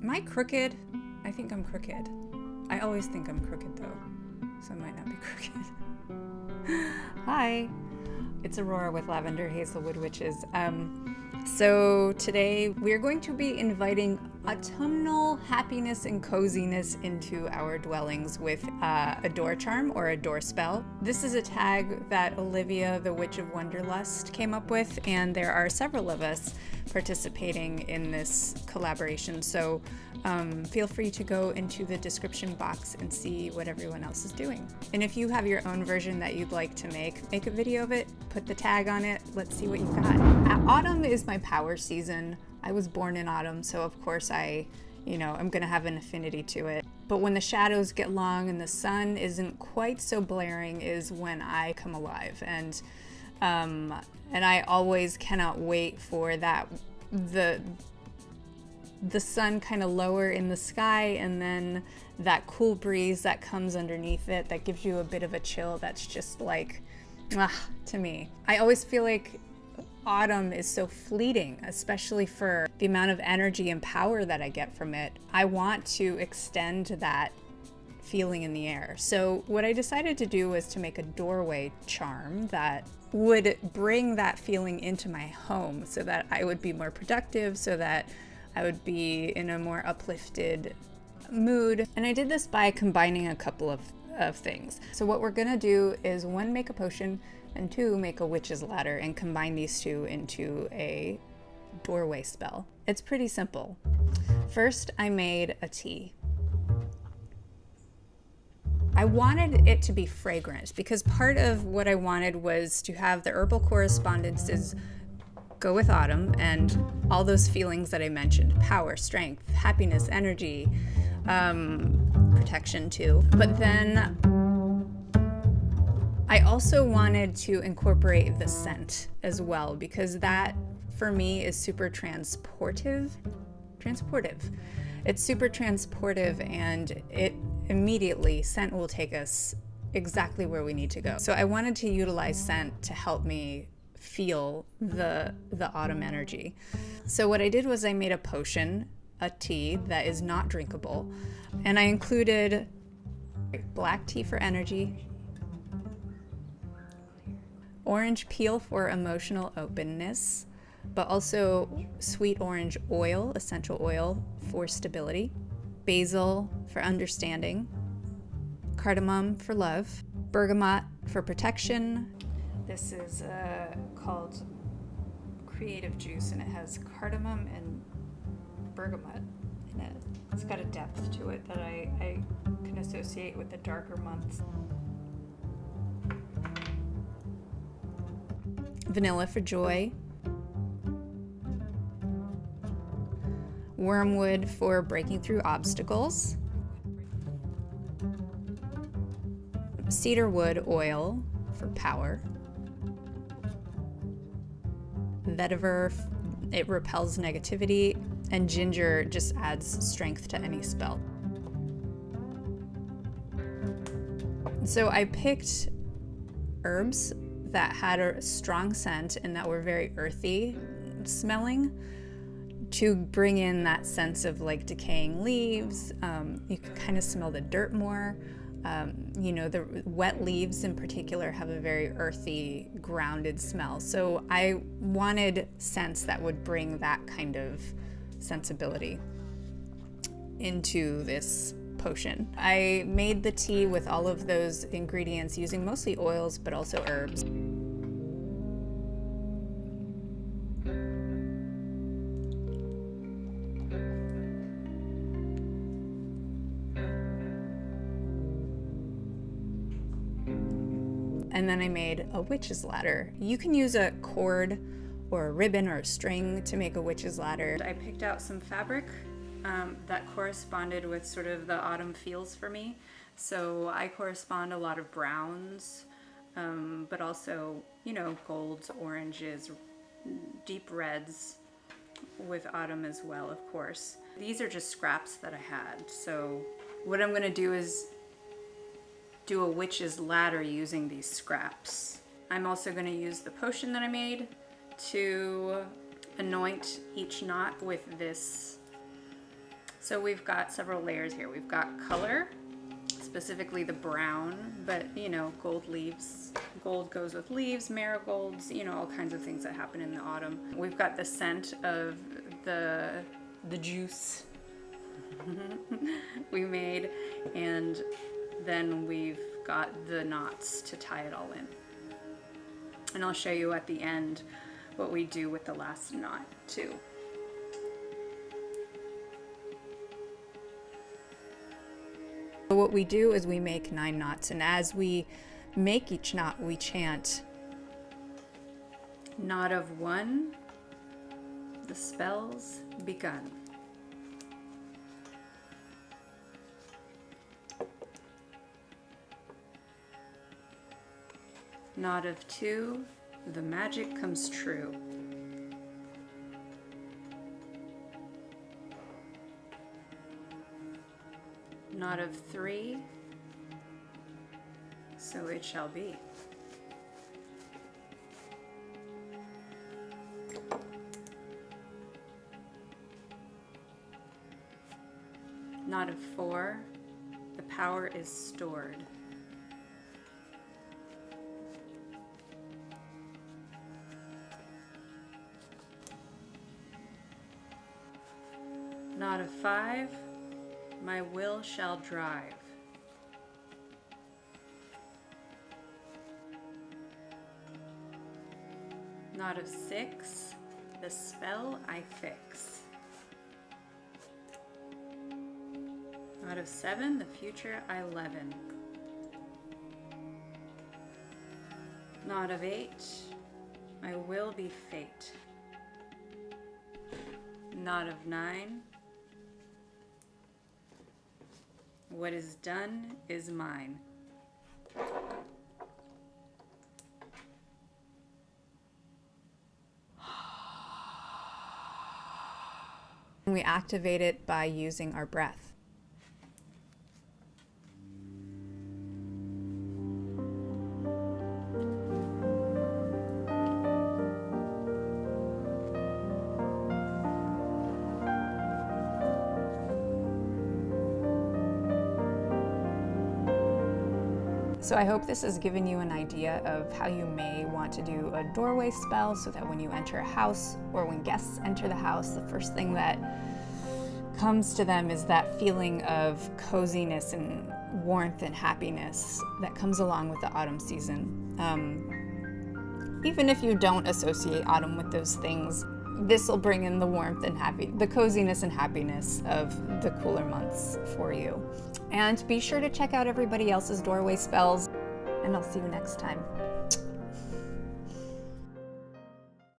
Am I crooked? I think I'm crooked. I always think I'm crooked though, so I might not be crooked. Hi, it's Aurora with Lavender, Hazelwood Witches. So today we're going to be inviting autumnal happiness and coziness into our dwellings with a door charm or a door spell. This is a tag that Olivia, the Witch of Wonderlust, came up with, and there are several of us participating in this collaboration. So feel free to go into the description box and see what everyone else is doing. And if you have your own version that you'd like to make a video of it, put the tag on it. Let's see what you've got. Autumn is my power season. I was born in autumn, so of course I'm gonna have an affinity to it. But when the shadows get long and the sun isn't quite so blaring is when I come alive. And I always cannot wait for that, the sun kind of lower in the sky, and then that cool breeze that comes underneath it that gives you a bit of a chill that's just like, to me. I always feel like autumn is so fleeting, especially for the amount of energy and power that I get from it. I want to extend that feeling in the air. So what I decided to do was to make a doorway charm that would bring that feeling into my home so that I would be more productive, so that I would be in a more uplifted mood. And I did this by combining a couple of things. So what we're gonna do is 1, make a potion, and 2, make a witch's ladder, and combine these two into a doorway spell. It's pretty simple. First, I made a tea. I wanted it to be fragrant because part of what I wanted was to have the herbal correspondences go with autumn and all those feelings that I mentioned: power, strength, happiness, energy, protection too. But then I also wanted to incorporate the scent as well, because that for me is super transportive. It's super transportive, and it immediately, scent will take us exactly where we need to go. So I wanted to utilize scent to help me feel the autumn energy. So what I did was I made a potion, a tea that is not drinkable, and I included black tea for energy, orange peel for emotional openness, but also sweet orange oil, essential oil, for stability, basil for understanding, cardamom for love, bergamot for protection. This is called Creative Juice, and it has cardamom and bergamot in it. It's got a depth to it that I can associate with the darker months. Vanilla for joy, wormwood for breaking through obstacles, cedarwood oil for power, vetiver, it repels negativity, and ginger just adds strength to any spell. So I picked herbs that had a strong scent and that were very earthy smelling to bring in that sense of like decaying leaves. You can kind of smell the dirt more. The wet leaves in particular have a very earthy, grounded smell. So I wanted scents that would bring that kind of sensibility into this potion. I made the tea with all of those ingredients using mostly oils, but also herbs. And then I made a witch's ladder. You can use a cord or a ribbon or a string to make a witch's ladder. I picked out some fabric that corresponded with sort of the autumn feels for me. So I correspond a lot of browns, but also, golds, oranges, deep reds with autumn as well, of course. These are just scraps that I had. So what I'm gonna do is do a witch's ladder using these scraps. I'm also gonna use the potion that I made to anoint each knot with this So we've got several layers here. We've got color, specifically the brown, but you know, gold leaves. Gold goes with leaves, marigolds, you know, all kinds of things that happen in the autumn. We've got the scent of the juice we made, and then we've got the knots to tie it all in. And I'll show you at the end what we do with the last knot too. So what we do is we make 9 knots, and as we make each knot, we chant, knot of 1, the spell's begun. Knot of 2, the magic comes true. Knot of 3, so it shall be. Knot of 4, the power is stored. Knot of 5, my will shall drive. Knot of 6, the spell I fix. Knot of 7, the future I leaven. Knot of 8, my will be fate. Knot of 9, what is done is mine. We activate it by using our breath. So I hope this has given you an idea of how you may want to do a doorway spell, so that when you enter a house or when guests enter the house, the first thing that comes to them is that feeling of coziness and warmth and happiness that comes along with the autumn season. Even if you don't associate autumn with those things, this will bring in the warmth and the coziness and happiness of the cooler months for you. And be sure to check out everybody else's doorway spells, and I'll see you next time.